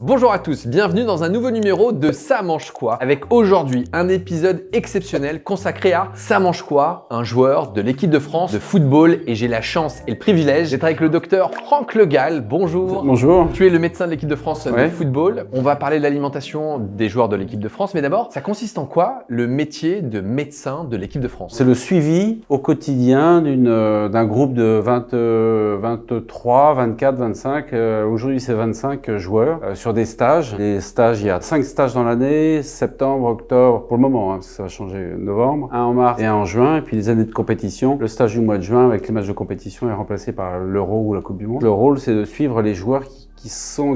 Bonjour à tous, bienvenue dans un nouveau numéro de Ça mange quoi, avec aujourd'hui un épisode exceptionnel consacré à Ça mange quoi, un joueur de l'équipe de France de football, et j'ai la chance et le privilège d'être avec le docteur Franck Le Gall. Bonjour. Bonjour. Tu es le médecin de l'équipe de France de Ouais. football. On va parler de l'alimentation des joueurs de l'équipe de France, mais d'abord, ça consiste en quoi le métier de médecin de l'équipe de France? C'est le suivi au quotidien d'un groupe de 23, 24, 25. Aujourd'hui, c'est 25 joueurs sur des stages. Les stages, il y a 5 stages dans l'année, septembre, octobre, pour le moment, parce que ça va changer novembre, un en mars et un en juin. Et puis les années de compétition, le stage du mois de juin avec les matchs de compétition est remplacé par l'Euro ou la Coupe du Monde. Le rôle, c'est de suivre les joueurs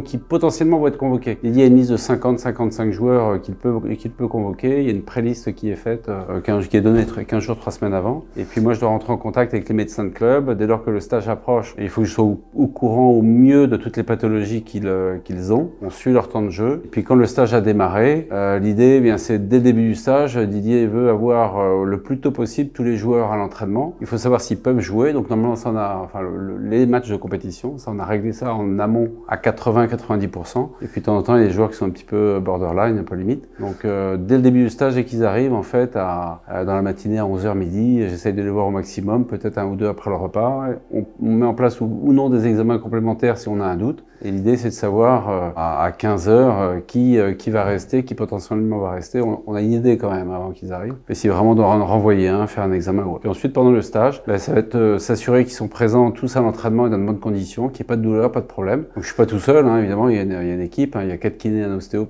qui potentiellement vont être convoqués. Il y a une liste de 50-55 joueurs qu'il peut convoquer. Il y a une pré-liste qui est faite, qui est donnée 15 jours, 3 semaines avant. Et puis moi, je dois rentrer en contact avec les médecins de club. Dès lors que le stage approche, il faut que je sois au courant au mieux de toutes les pathologies qu'ils ont. On suit leur temps de jeu. Et puis quand le stage a démarré, l'idée, c'est dès le début du stage, Didier veut avoir le plus tôt possible tous les joueurs à l'entraînement. Il faut savoir s'ils peuvent jouer. Donc normalement, ça on a, les matchs de compétition, ça on a réglé ça en amont à 80-90%. Et puis de temps en temps, il y a des joueurs qui sont un petit peu borderline, un peu limite. Donc dès le début du stage, dès qu'ils arrivent, en fait, dans la matinée à 11h midi, j'essaye de les voir au maximum, peut-être un ou deux après le repas. On met en place ou non des examens complémentaires si on a un doute. Et l'idée, c'est de savoir à 15h qui va rester, qui potentiellement va rester. On a une idée quand même avant qu'ils arrivent. Mais si vraiment on doit en renvoyer un, faire un examen ou autre. Et ensuite, pendant le stage, ça va être s'assurer qu'ils sont présents tous à l'entraînement et dans de bonnes conditions, qu'il n'y ait pas de douleur, pas de problème. Donc je suis pas tout seul, évidemment, il y a une équipe. Il y a 4 kinés, un ostéo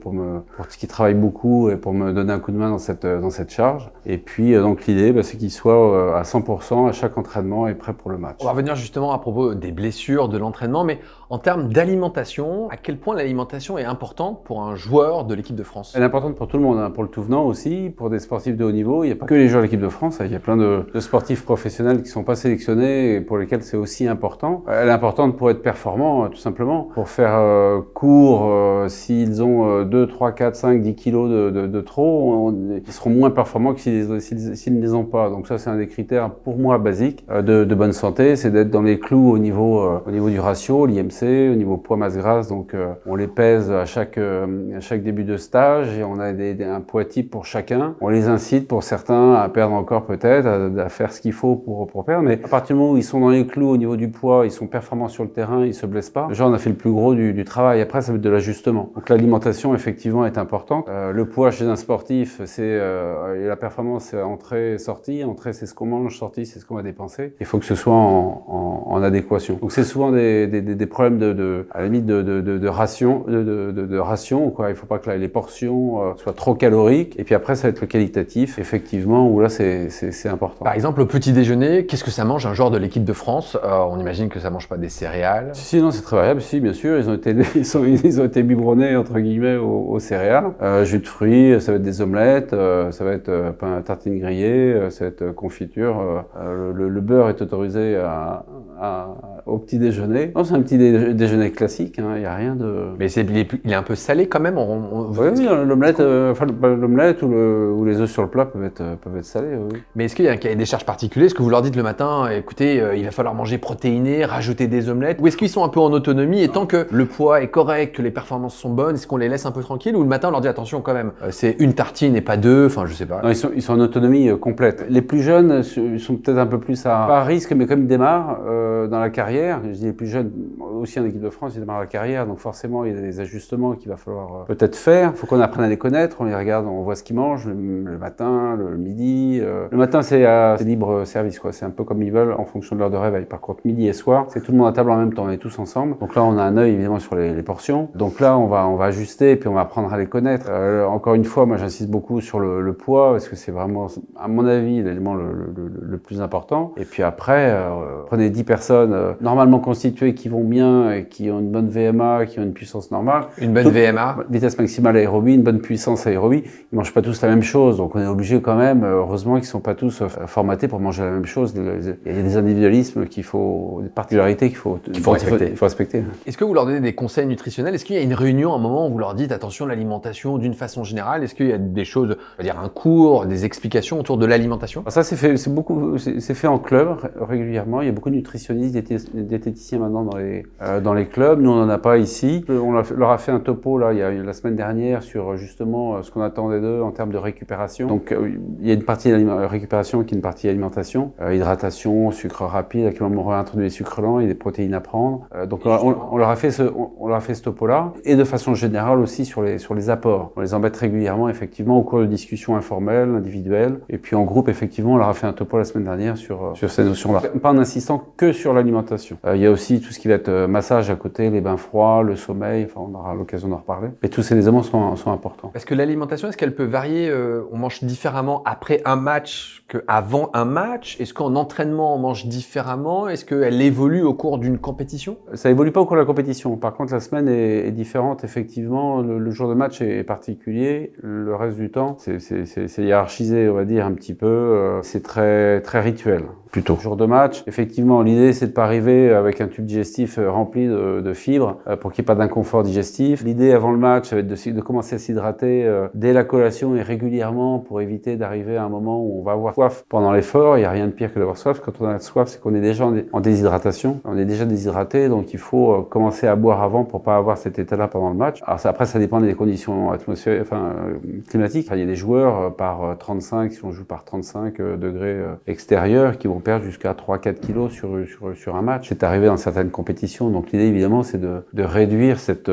qui travaillent beaucoup et pour me donner un coup de main dans cette charge. Et puis donc l'idée, c'est qu'ils soient à 100% à chaque entraînement et prêts pour le match. On va revenir justement à propos des blessures, de l'entraînement, mais en termes d'alimentation, à quel point l'alimentation est importante pour un joueur de l'équipe de France? Elle est importante pour tout le monde, pour le tout venant aussi, pour des sportifs de haut niveau. Il n'y a pas que les joueurs de l'équiip de France, il y a plein de sportifs professionnels qui ne sont pas sélectionnés et pour lesquels c'est aussi important. Elle est importante pour être performant, tout simplement, pour faire court. S'ils ont 2, 3, 4, 5, 10 kilos de trop, ils seront moins performants que s'ils ne les ont pas. Donc ça, c'est un des critères pour moi basiques de bonne santé, c'est d'être dans les clous au niveau du ratio, l'IMC, au niveau poids masse grasse. Donc on les pèse à chaque début de stage et on a un poids type pour chacun. On les incite pour certains à perdre encore peut-être, à faire ce qu'il faut pour perdre. Mais à partir du moment où ils sont dans les clous au niveau du poids, ils sont performants sur le terrain, ils se blessent pas. Déjà on a fait le plus gros du travail. Après ça va être de l'ajustement. Donc l'alimentation effectivement est importante. Le poids chez un sportif, c'est la performance, c'est entrée-sortie. Entrée c'est ce qu'on mange, sortie c'est ce qu'on va dépenser. Il faut que ce soit en adéquation. Donc c'est souvent des problèmes à la limite de ration, quoi. Il faut pas que les portions soient trop caloriques. Et puis après, ça va être le qualitatif, effectivement, où là, c'est important. Par exemple, au petit déjeuner, qu'est-ce que ça mange un joueur de l'équipe de France? On imagine que ça mange pas des céréales. Si, non, c'est très variable. Si, bien sûr, ils ont été biberonnés, entre guillemets, aux céréales. Jus de fruits, ça va être des omelettes, ça va être tartine grillée, ça va être confiture. Le beurre est autorisé au petit déjeuner. Non, c'est un petit déjeuner classique, il n'y a rien de... Mais il est un peu salé quand même. Oui, l'omelette ou les œufs sur le plat peuvent être salés. Oui. Mais est-ce qu'il y a des charges particulières? Est-ce que vous leur dites le matin, écoutez, il va falloir manger protéiné, rajouter des omelettes? Ou est-ce qu'ils sont un peu en autonomie et tant que le poids est correct, que les performances sont bonnes, est-ce qu'on les laisse un peu tranquilles? Ou le matin on leur dit attention quand même, c'est une tartine et pas deux, je sais pas. Non, ils sont en autonomie complète. Les plus jeunes, ils sont peut-être un peu plus à risque, mais comme ils démarrent dans la carrière, je dis les plus jeunes, aussi en équipe de France, ils démarrent la carrière, donc forcément il y a des ajustements qu'il va falloir peut-être faire. Il faut qu'on apprenne à les connaître, on les regarde, on voit ce qu'ils mangent le matin, le midi. Le matin c'est libre service, quoi. C'est un peu comme ils veulent en fonction de l'heure de réveil. Par contre midi et soir, c'est tout le monde à table en même temps, on est tous ensemble. Donc là on a un œil évidemment sur les portions. Donc là on va ajuster et puis on va apprendre à les connaître. Encore une fois, moi j'insiste beaucoup sur le poids parce que c'est vraiment, à mon avis, l'élément le plus important. Et puis après, prenez 10 personnes normalement constituées qui vont bien et qui ont une bonne VMA, qui ont une puissance normale. Une bonne VMA, vitesse maximale aérobie, une bonne puissance aérobie. Ils mangent pas tous la même chose, donc on est obligé quand même, heureusement qu'ils sont pas tous formatés pour manger la même chose. Il y a des individualismes des particularités qu'il faut respecter. Est-ce que vous leur donnez des conseils nutritionnels? Est-ce qu'il y a une réunion, un moment où vous leur dites attention l'alimentation d'une façon générale? Est-ce qu'il y a des choses, on va dire un cours, des explications autour de l'alimentation? Alors ça, c'est fait en club régulièrement. Il y a beaucoup de nutritionnistes, diététiciens maintenant dans les clubs. Nous, on n'en a pas ici. On leur a fait un topo là, la semaine dernière sur justement ce qu'on attendait d'eux en termes de récupération. Donc, il y a une partie récupération qui est une partie alimentation, hydratation, sucre rapide, à quel moment on réintroduit les sucres lents et des protéines à prendre. Donc, on leur a fait ce topo-là. Et de façon générale aussi sur les apports. On les embête régulièrement, effectivement, au cours de discussions informelles, individuelles. Et puis en groupe, effectivement, on leur a fait un topo la semaine dernière sur ces notions-là. Pas en insistant que sur l'alimentation. Il y a aussi tout ce qui va être massage à côté, les bains froids, le sommeil. Enfin, on aura l'occasion d'en reparler. Mais tous ces éléments sont importants. Parce que l'alimentation, est-ce qu'elle peut varier? On mange différemment après un match qu'avant un match? Est-ce qu'en entraînement, on mange différemment? Est-ce qu'elle évolue au cours d'une compétition? Ça évolue pas au cours de la compétition. Par contre, la semaine est différente. Effectivement, le jour de match est particulier. Le reste du temps, c'est hiérarchisé, on va dire, un petit peu. C'est très, très rituel. Plutôt. Jour de match, effectivement, l'idée c'est de pas arriver avec un tube digestif rempli de fibres pour qu'il n'y ait pas d'inconfort digestif. L'idée avant le match, ça va être de commencer à s'hydrater dès la collation et régulièrement pour éviter d'arriver à un moment où on va avoir soif pendant l'effort. Il n'y a rien de pire que d'avoir soif. Quand on a soif, c'est qu'on est déjà en déshydratation. On est déjà déshydraté, donc il faut commencer à boire avant pour pas avoir cet état-là pendant le match. Alors après, ça dépend des conditions climatiques. Il y a des joueurs par 35, si on joue par 35 degrés extérieurs, qui vont perdre jusqu'à 3-4 kilos sur un match. C'est arrivé dans certaines compétitions. Donc l'idée, évidemment, c'est de réduire cette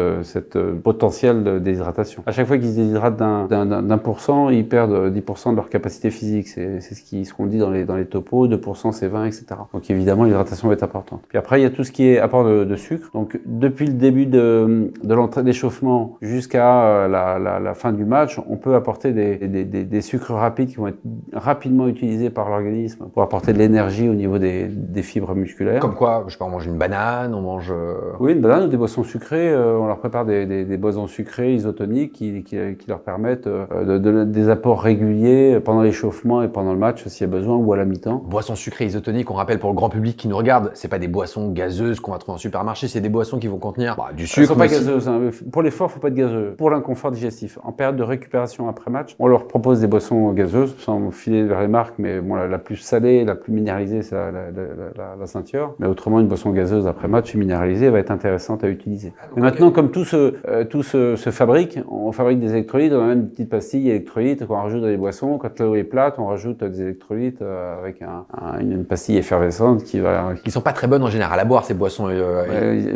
potentiel de déshydratation. À chaque fois qu'ils se déshydratent d'un %, ils perdent 10% de leur capacité phisique. C'est ce qu'on dit dans les topos. 2%, c'est 20, etc. Donc évidemment, l'hydratation va être importante. Puis après, il y a tout ce qui est apport de sucre. Donc depuis le début de l'entrée d'échauffement jusqu'à la fin du match, on peut apporter des sucres rapides qui vont être rapidement utilisés par l'organisme pour apporter de l'énergie au niveau des fibres musculaires. Comme quoi, je sais pas, on mange une banane, on mange... Oui, une banane ou des boissons sucrées. On leur prépare des boissons sucrées isotoniques qui leur permettent des apports réguliers pendant l'échauffement et pendant le match s'il y a besoin ou à la mi-temps. Boissons sucrées isotoniques, on rappelle pour le grand public qui nous regarde, c'est pas des boissons gazeuses qu'on va trouver en supermarché, c'est des boissons qui vont contenir du sucre. Elles sont pas gazeuses. Hein. Pour l'effort, faut pas être gazeux. Pour l'inconfort digestif, en période de récupération après match, on leur propose des boissons gazeuses, sans filer vers les marques, mais bon, la plus salée, la plus minéralisée, c'est la ceinture. Mais autrement, une boisson gazeuse après match minéralisée va être intéressante à utiliser. Mais maintenant, comme tout se fabrique, on fabrique des électrolytes, on a même une petite pastille électrolyte qu'on rajoute dans les boissons. Quand l'eau est plate, on rajoute des électrolytes avec une pastille effervescente qui sont pas très bonnes en général à boire, ces boissons.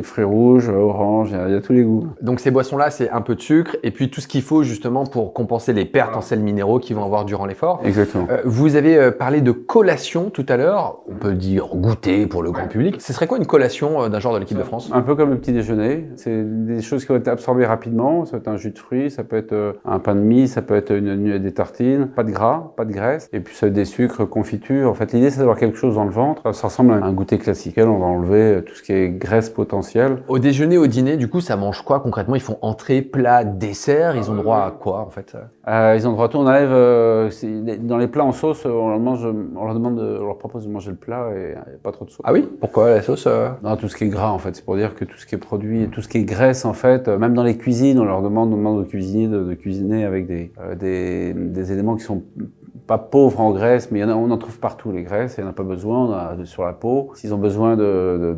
Fruits rouges, orange, il y a tous les goûts. Donc ces boissons-là, c'est un peu de sucre et puis tout ce qu'il faut justement pour compenser les pertes en sels minéraux qu'ils vont avoir durant l'effort. Exactement. Vous avez parlé de collation tout à l'heure. On peut dire goûter pour le grand public. Ce serait quoi une collation d'un joueur de l'équipe de France? Un peu comme le petit déjeuner. C'est des choses qui vont être absorbées rapidement. Ça peut être un jus de fruits, ça peut être un pain de mie, ça peut être des tartines. Pas de gras, pas de graisse. Et puis ça va être des sucres, confitures. En fait, l'idée, c'est d'avoir quelque chose dans le ventre. Ça ressemble à un goûter classique. On va enlever tout ce qui est graisse potentielle. Au déjeuner, au dîner, du coup, ça mange quoi concrètement? Ils font entrée, plat, dessert. Ils ont droit à quoi en fait? Ils ont droit à tout. On enlève dans les plats en sauce. On leur propose de manger le plat et pas trop de sauce. Ah oui? Pourquoi la sauce? Non, tout ce qui est gras en fait. C'est pour dire que tout ce qui est produit, tout ce qui est graisse en fait, même dans les cuisines, on demande aux cuisiniers de cuisiner avec des éléments qui sont pas pauvres en graisse, mais on en trouve partout les graisses, il n'y en a pas besoin, on a sur la peau. S'ils ont besoin de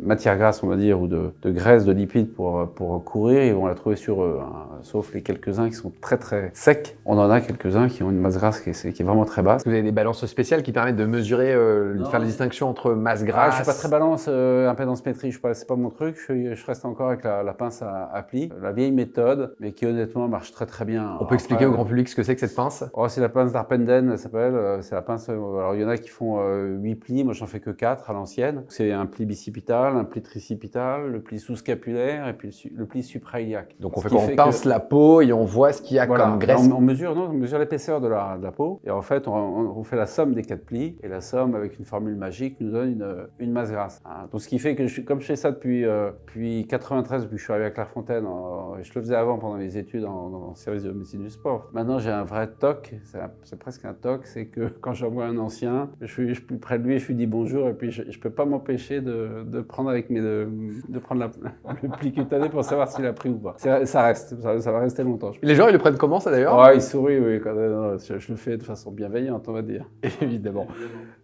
matière grasse, on va dire, ou de graisse, de lipides pour courir, ils vont la trouver sur eux, hein. Sauf les quelques-uns qui sont très très secs. On en a quelques-uns qui ont une masse grasse qui est vraiment très basse. Vous avez des balances spéciales qui permettent de mesurer, de faire la distinction entre masse grasse? Je suis pas très balance, impédance métrie, c'est pas mon truc, je reste encore avec la pince à pli. La vieille méthode, mais qui honnêtement marche très très bien. On peut expliquer au grand public ce que c'est que cette pince? C'est la pince d'Arpenden, elle s'appelle. C'est la pince. Alors il y en a qui font 8 plis, moi j'en fais que 4 à l'ancienne. C'est un pli bicipital, un pli tricipital, le pli sous-scapulaire et puis le pli suprailiaque. Donc on fait quoi? On pince la peau et on voit ce qu'il y a comme graisse. On mesure l'épaisseur de la peau et en fait on fait la somme des 4 plis et la somme avec une formule magique nous donne une masse grasse. Hein. Donc ce qui fait que comme je fais ça depuis 93, depuis que je suis arrivé à Clairefontaine, je le faisais avant pendant mes études en service de médecine du sport. Maintenant j'ai un vrai TOC, c'est un c'est presque un toc, c'est que quand j'envoie un ancien, je suis plus près de lui, je lui dis bonjour, et puis je peux pas m'empêcher de prendre de prendre le pli cutané pour savoir s'il a pris ou pas. Ça va rester longtemps. Les gens, ils le prennent comment ça d'ailleurs? Ouais, il sourit, oui, je le fais de façon bienveillante, on va dire. Évidemment.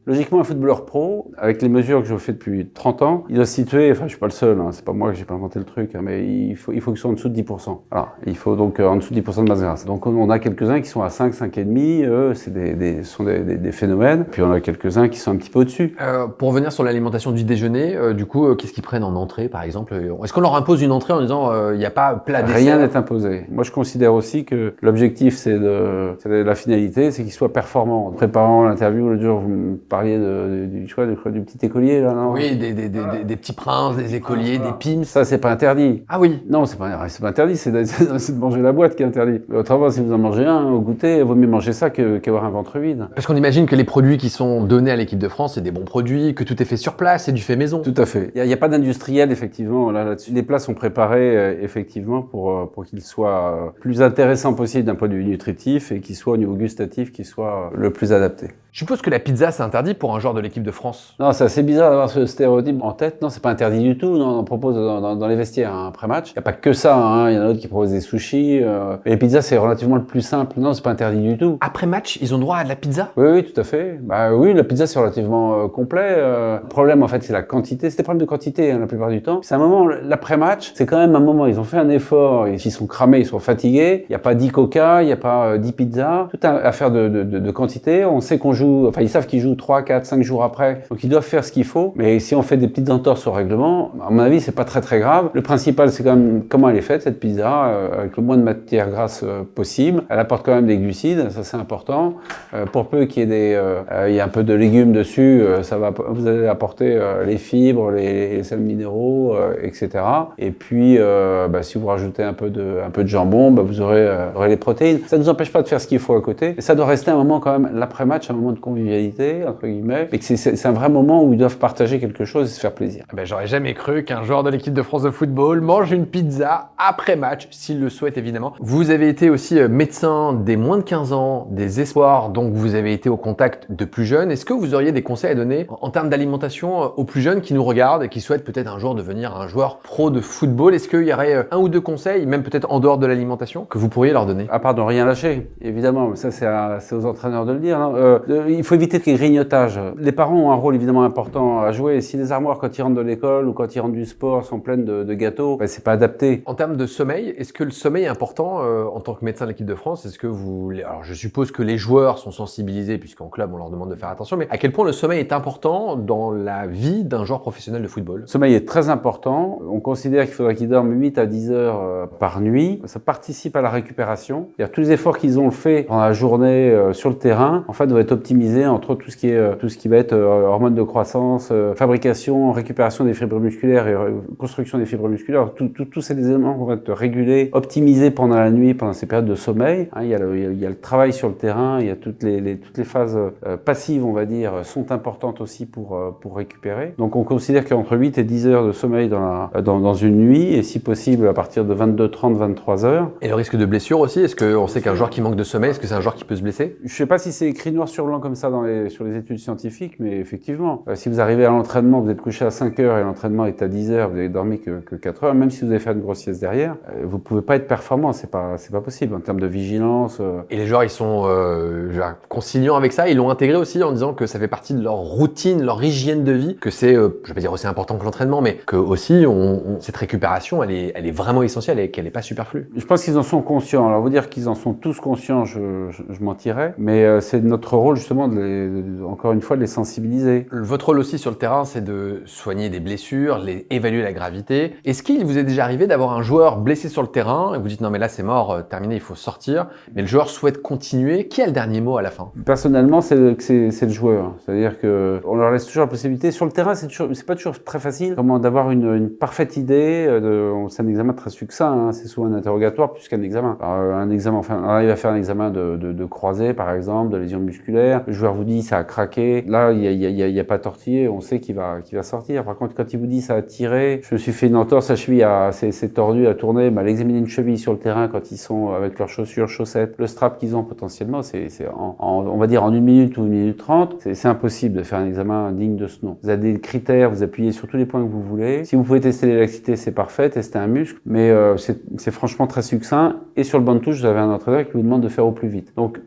Logiquement, un footballeur pro, avec les mesures que je fais depuis 30 ans, il doit se situer, enfin je suis pas le seul, hein, c'est pas moi que j'ai pas inventé le truc, hein, mais il faut qu'il soit en dessous de 10%. Alors, il faut donc en dessous de 10% de masse grasse. Donc on a quelques-uns qui sont à 5, 5,5, eux, c'est sont des phénomènes. Puis on a quelques-uns qui sont un petit peu au-dessus. Pour revenir sur l'alimentation du déjeuner, du coup, qu'est-ce qu'ils prennent en entrée par exemple? Est-ce qu'on leur impose une entrée en disant il n'y a pas plat dessert? Rien n'est imposé. Moi je considère aussi que l'objectif c'est la finalité, c'est qu'ils soient performants. En préparant l'interview l'autre jour, vous me parliez du petit écolier là, non? Oui, des petits princes, des écoliers, des pims. Ça c'est pas interdit. Ah oui. Non, c'est pas interdit, c'est de manger la boîte qui est interdit. Autrement, si vous en mangez un au goûter, il vaut mieux manger ça qu'avoir un ventre vide. Parce qu'on imagine que les produits qui sont donnés à l'équipe de France, c'est des bons produits, que tout est fait sur place, c'est du fait maison. Tout à fait. Il y a pas d'industriel effectivement là-dessus. Les plats sont préparés effectivement pour qu'ils soient plus intéressants possible d'un point de vue nutritif et qu'ils soient au niveau gustatif, qu'ils soient le plus adaptés. Je suppose que la pizza, c'est interdit pour un joueur de l'équipe de France. Non, c'est assez bizarre d'avoir ce stéréotype en tête. Non, c'est pas interdit du tout. Non, on en propose dans les vestiaires hein, après match. Il y a pas que ça. Hein. Il y en a d'autres qui proposent des sushis. Et les pizzas, c'est relativement le plus simple. Non, c'est pas interdit du tout. Après match, ils ont droit à de la pizza? Oui, tout à fait. Bah oui, la pizza, c'est relativement complet. Le problème, en fait, c'est la quantité. C'est des problèmes de quantité hein, la plupart du temps. C'est un moment, l'après-match, c'est quand même un moment. Ils ont fait un effort. Ils sont cramés, ils sont fatigués. Il n'y a pas 10 coca, il n'y a pas 10 pizzas. Tout a affaire de quantité. On sait qu'on joue. Enfin, ils savent qu'ils jouent 3, 4, 5 jours après. Donc, ils doivent faire ce qu'il faut. Mais si on fait des petites entorses au règlement, à mon avis, c'est pas très grave. Le principal, c'est quand même comment elle est faite, cette pizza, avec le moins de matière grasse possible. Elle apporte quand même des glucides, ça c'est important. Pour peu qu'il y ait il y a un peu de légumes dessus, vous allez apporter les fibres, les sels minéraux, etc. Et puis, si vous rajoutez un peu de jambon, vous aurez les protéines. Ça ne nous empêche pas de faire ce qu'il faut à côté. Et ça doit rester un moment quand même, l'après-match, un moment de convivialité, entre guillemets. Et que c'est un vrai moment où ils doivent partager quelque chose et se faire plaisir. J'aurais jamais cru qu'un joueur de l'équipe de France de football mange une pizza après match, s'il le souhaite évidemment. Vous avez été aussi médecin des moins de 15 ans, des espoirs, donc vous avez été au contact de plus jeunes. Est-ce que vous auriez des conseils à donner en termes d'alimentation aux plus jeunes qui nous regardent et qui souhaitent peut-être un jour devenir un joueur pro de football? Est-ce qu'il y aurait un ou deux conseils, même peut-être en dehors de l'alimentation, que vous pourriez leur donner? À part de rien lâcher, évidemment, mais ça c'est aux entraîneurs de le dire. Hein. Il faut éviter les grignotages. Les parents ont un rôle évidemment important à jouer. Si les armoires quand ils rentrent de l'école ou quand ils rentrent du sport sont pleines de gâteaux, c'est pas adapté. En termes de sommeil, est-ce que le sommeil est important en tant que médecin de l'équipe de France? Est-ce que alors je suppose que les joueurs sont sensibilisés puisqu'en club on leur demande de faire attention, mais à quel point le sommeil est important dans la vie d'un joueur professionnel de football? Le sommeil est très important. On considère qu'il faudrait qu'ils dorment 8 à 10 heures par nuit. Ça participe à la récupération. C'est-à-dire tous les efforts qu'ils ont fait pendant la journée sur le terrain, en fait, doivent être optimisés entre autres tout ce qui va être hormones de croissance, fabrication, récupération des fibres musculaires et construction des fibres musculaires. Tous ces éléments vont être régulés, optimisés pendant la nuit, pendant ces périodes de sommeil. Il y a le travail sur le terrain, il y a toutes les phases passives, on va dire, sont importantes aussi pour récupérer. Donc on considère qu'entre 8 et 10 heures de sommeil dans une nuit, et si possible à partir de 22, 30, 23 heures. Et le risque de blessure aussi? Est-ce qu'on sait qu'un joueur qui manque de sommeil, est-ce que c'est un joueur qui peut se blesser? Je sais pas si c'est écrit noir sur blanc comme ça sur les études scientifiques, mais effectivement, si vous arrivez à l'entraînement, vous êtes couché à 5 heures et l'entraînement est à 10 heures, vous n'avez dormi que 4 heures, même si vous avez fait une grosse sieste derrière, vous pouvez pas être performant, c'est pas possible en termes de vigilance. Et les joueurs, ils sont conciliants avec ça, ils l'ont intégré aussi en disant que ça fait partie de leur routine, leur hygiène de vie, que c'est, je vais pas dire aussi important que l'entraînement, mais que aussi cette récupération, elle est vraiment essentielle et qu'elle est pas superflue. Je pense qu'ils en sont conscients. Alors vous dire qu'ils en sont tous conscients, je mentirais, mais c'est notre rôle justement encore une fois de les sensibiliser. Votre rôle aussi sur le terrain, c'est de soigner des blessures, évaluer la gravité. Est-ce qu'il vous est déjà arrivé d'avoir un joueur blessé sur le terrain et vous dites non mais là c'est mort, terminé, il faut sortir, mais le joueur souhaite continuer, qui a le dernier mot à la fin? Personnellement, c'est le joueur. C'est-à-dire que on leur laisse toujours la possibilité. Sur le terrain, c'est pas toujours très facile d'avoir une parfaite idée. C'est un examen très succinct, hein. C'est souvent un interrogatoire plus qu'un examen. On arrive à faire un examen de croisé par exemple, de lésion musculaire. Le joueur vous dit ça a craqué. Là, il y a pas tortillé, on sait qu'il va sortir. Par contre, quand il vous dit ça a tiré, je me suis fait une entorse, la cheville c'est tordu, a tourné, l'examiner une cheville sur le terrain quand ils sont avec leurs chaussures, chaussettes, le strap qu'ils ont potentiellement potentiellement, on va dire en 1 minute ou 1 minute 30, c'est impossible de faire un examen digne de ce nom. Vous avez des critères, vous appuyez sur tous les points que vous voulez. Si vous pouvez tester l'élasticité, c'est parfait, tester un muscle, mais c'est franchement très succinct. Et sur le banc de touche, vous avez un entraîneur qui vous demande de faire au plus vite. Donc,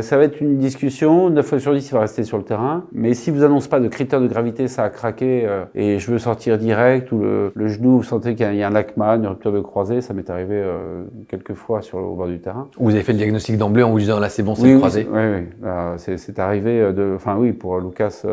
ça va être une discussion, 9 fois sur 10, il va rester sur le terrain. Mais si vous annonce pas de critères de gravité, ça a craqué et je veux sortir direct, ou le genou, vous sentez qu'il y a un Lachman, une rupture de croisée, ça m'est arrivé quelques fois au bord du terrain. Vous avez fait le diagnostic d'emblée en vous disant là c'est bon, c'est Oui, croisé. oui. C'est arrivé pour Lucas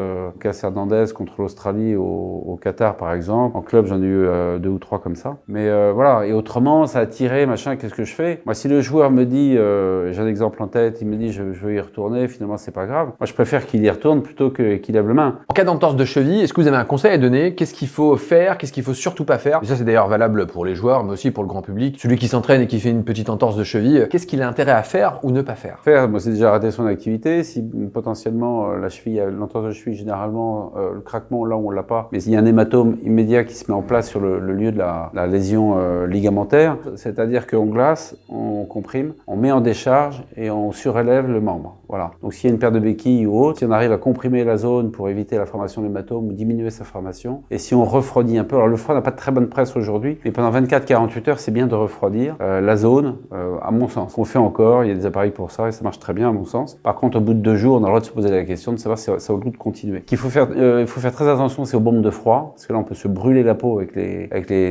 Hernandez contre l'Australie au Qatar par exemple. En club, j'en ai eu 2 ou 3 comme ça. Mais voilà, et autrement, ça a tiré, machin, qu'est-ce que je fais? Moi, si le joueur me dit, j'ai un exemple en tête, il me dit je veux y retourner, finalement c'est pas grave. Moi je préfère qu'il y retourne plutôt qu'il lève la main. En cas d'entorse de cheville, est-ce que vous avez un conseil à donner? Qu'est-ce qu'il faut faire? Qu'est-ce qu'il faut surtout pas faire? Et ça c'est d'ailleurs valable pour les joueurs, mais aussi pour le grand public. Celui qui s'entraîne et qui fait une petite entorse de cheville, qu'est-ce qu'il a intérêt à faire ou ne pas faire? Moi c'est déjà arrêter son activité. Si potentiellement la cheville, l'entorse de cheville généralement, le craquement là où on l'a pas, mais il y a un hématome immédiat qui se met en place sur le lieu de la lésion ligamentaire, c'est-à-dire qu'on glace, on comprime, on met en décharge et on surélève le membre. Voilà. Donc s'il y a une paire de béquilles ou autre, si on arrive à comprimer la zone pour éviter la formation de l'hématome ou diminuer sa formation, et si on refroidit un peu, alors le froid n'a pas de très bonne presse aujourd'hui, mais pendant 24-48 heures, c'est bien de refroidir la zone, à mon sens. On fait encore, il y a des appareils pour ça et ça marche très bien à mon sens. Par contre, au bout de 2 jours, on a le droit de se poser la question de savoir si ça vaut le coup de continuer. Il faut faire très attention, c'est aux bombes de froid, parce que là on peut se brûler la peau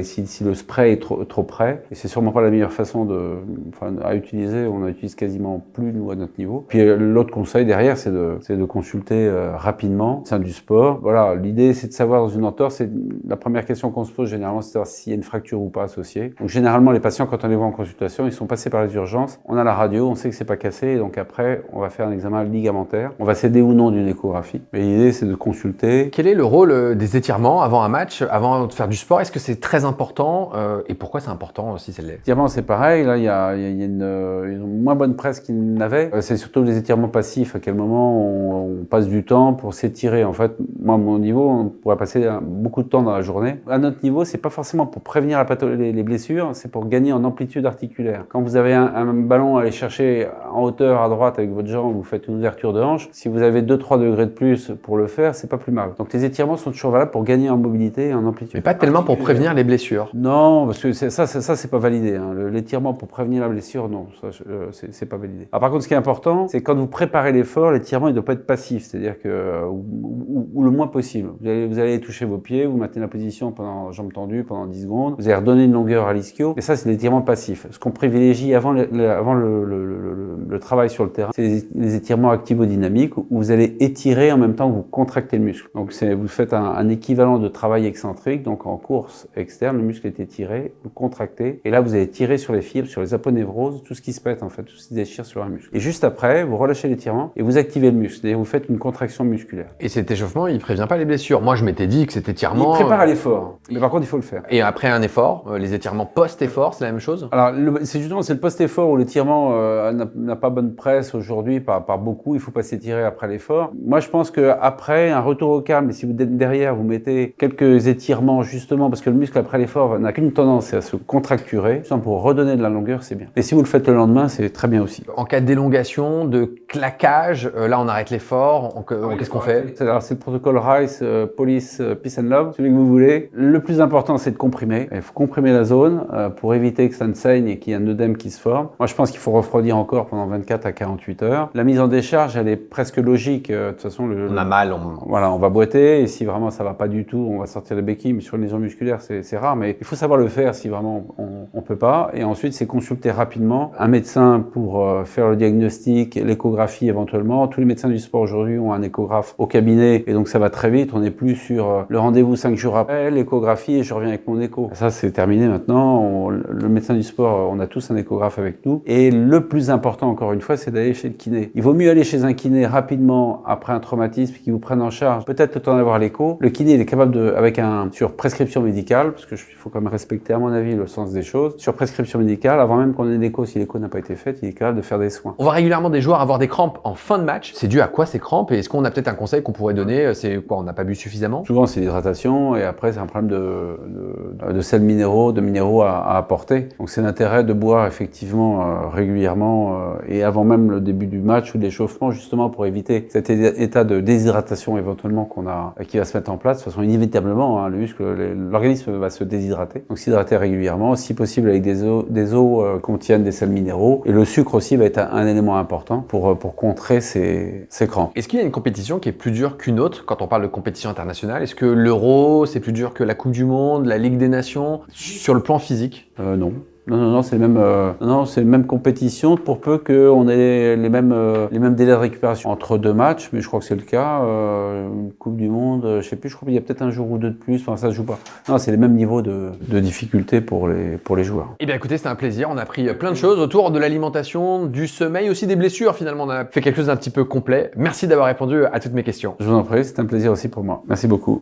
si le spray est trop près, et c'est sûrement pas la meilleure façon à utiliser. On n'utilise quasiment plus nous à notre niveau. Puis l'autre conseil derrière, c'est de consulter rapidement au sein du sport. Voilà, l'idée c'est de savoir dans une entorse, c'est la première question qu'on se pose généralement, c'est de savoir s'il y a une fracture ou pas associée. Donc généralement les patients, quand on les voit en consultation, ils sont passés par les urgences. On a la radio, on sait que c'est pas cassé, et donc après on va faire un examen ligamentaire. On va s'aider ou non d'une échographie. Mais l'idée c'est de consulter. Quel est le rôle des étirements avant un match, avant de faire du sport? Est-ce que c'est très important et pourquoi c'est important si c'est l'est? L'étirement c'est pareil, là il y a une moins bonne presse qu'il n'avait. C'est surtout les étirements passifs, à quel moment on passe du temps pour s'étirer. En fait, moi à mon niveau, on pourrait passer beaucoup de temps dans la journée. À notre niveau, c'est pas forcément pour prévenir les blessures, c'est pour gagner en amplitude articulaire. Quand vous avez un ballon à aller chercher en hauteur à droite avec votre jambe, vous faites une ouverture de hanche. Si vous avez 2-3 degrés de plus pour le faire, c'est pas plus mal. Donc les étirements sont toujours valables pour gagner en mobilité et en amplitude. Mais pas tellement pour prévenir les blessures. Non, parce que ça c'est pas validé. Hein. L'étirement pour prévenir la blessure, non, ça c'est pas validé. Alors, par contre, ce qui est important, c'est quand vous préparez l'effort, l'étirement il doit pas être passif, c'est-à-dire que ou le moins possible. Vous allez toucher vos pieds, vous maintenez la position pendant jambes tendues pendant 10 secondes, vous allez redonner une longueur à l'ischio, et ça c'est l'étirement passif. Ce qu'on privilégie avant le travail sur le terrain, c'est les étirements activo-dynamiques où vous allez étirer en même temps que vous contractez le muscle. Donc vous faites un équivalent de travail excentrique, donc en course externe, le muscle est étiré, vous contractez, et là vous allez tirer sur les fibres, sur les aponevroses, tout ce qui se pète en fait, tout ce qui se déchire sur un muscle. Et juste après, vous relâchez l'étirement et vous activez le muscle, c'est-à-dire vous faites une contraction musculaire. Et cet échauffement, il prévient pas les blessures. Moi, je m'étais dit que cet étirement... Il prépare à l'effort, mais par contre, il faut le faire. Et après un effort, les étirements post-effort, c'est la même chose? Alors, c'est le post-effort où l'étirement n'a pas bonne presse aujourd'hui par beaucoup. Il faut pas s'étirer après l'effort. Moi, je pense que après un retour au calme, et si vous derrière, vous mettez quelques étirements justement parce que le muscle après l'effort n'a qu'une tendance, c'est à se contracturer. Pour redonner de la longueur, c'est bien. Et si vous le faites le lendemain, c'est très bien aussi. En cas d'élongation, de claquage, là on arrête l'effort, qu'est-ce qu'on fait? Alors c'est le protocole Rice, Police, Peace and Love, celui que vous voulez. Le plus important, c'est de comprimer. Il faut comprimer la zone pour éviter que ça ne saigne et qu'il y ait un œdème qui se forme. Moi, je pense qu'il faut refroidir encore pendant 24 à 48 heures. La mise en décharge, elle est presque logique. De toute façon, on a mal. Voilà, on va boiter et si vraiment ça va pas du tout, on va sortir les béquilles. Mais sur une lésion musculaire, c'est rare, mais il faut savoir le faire si vraiment on peut pas. Et ensuite, c'est consulter rapidement un médecin pour faire le diagnostic, l'échographie éventuellement. Tous les médecins du sport aujourd'hui ont un échographe au cabinet et donc ça va très vite. On n'est plus sur le rendez-vous 5 jours après, l'échographie et je reviens avec mon écho. Ça, c'est terminé maintenant. Le médecin du sport, on a tous un échographe avec nous. Et le plus important, encore une fois, c'est d'aller chez le kiné. Il vaut mieux aller chez un kiné rapidement après un traumatisme qui vous prenne en charge. Peut-être le temps d'avoir l'écho. Le kiné, il est capable sur prescription médicale, parce que il faut quand même respecter, à mon avis, le sens des choses. Sur prescription médicale, avant même qu'on ait l'écho, si l'écho n'a pas été fait, il est capable de faire des soins. On voit régulièrement des joueurs avoir des crampes en fin de match. C'est dû à quoi ces crampes et est-ce qu'on a peut-être un conseil qu'on pourrait donner? C'est quoi, on n'a pas bu suffisamment? Souvent, c'est l'hydratation et après, c'est un problème de sels minéraux, de minéraux à apporter. Donc, c'est l'intérêt de boire effectivement régulièrement et avant même le début du match ou de l'échauffement, justement pour éviter cet état de déshydratation éventuellement qui va se mettre en place. De toute façon, inévitablement, hein, l'organisme va se déshydrater. Donc, s'hydrater régulièrement, si possible avec des eaux contiennent des sels minéraux. Et le sucre aussi va être un élément important pour contrer ces crampes. Est-ce qu'il y a une compétition qui est plus dure qu'une autre quand on parle de compétition internationale? Est-ce que l'Euro, c'est plus dur que la Coupe du Monde, la Ligue des Nations, sur le plan physique? Non. Non, c'est les mêmes compétitions pour peu qu'on ait les mêmes délais de récupération entre deux matchs, mais je crois que c'est le cas. Une Coupe du Monde, je sais plus, je crois qu'il y a peut-être un jour ou deux de plus, enfin ça se joue pas. Non, c'est les mêmes niveaux de difficulté pour les joueurs. Eh bien écoutez, c'était un plaisir, on a appris plein de choses autour de l'alimentation, du sommeil, aussi des blessures finalement, on a fait quelque chose d'un petit peu complet. Merci d'avoir répondu à toutes mes questions. Je vous en prie, c'est un plaisir aussi pour moi. Merci beaucoup.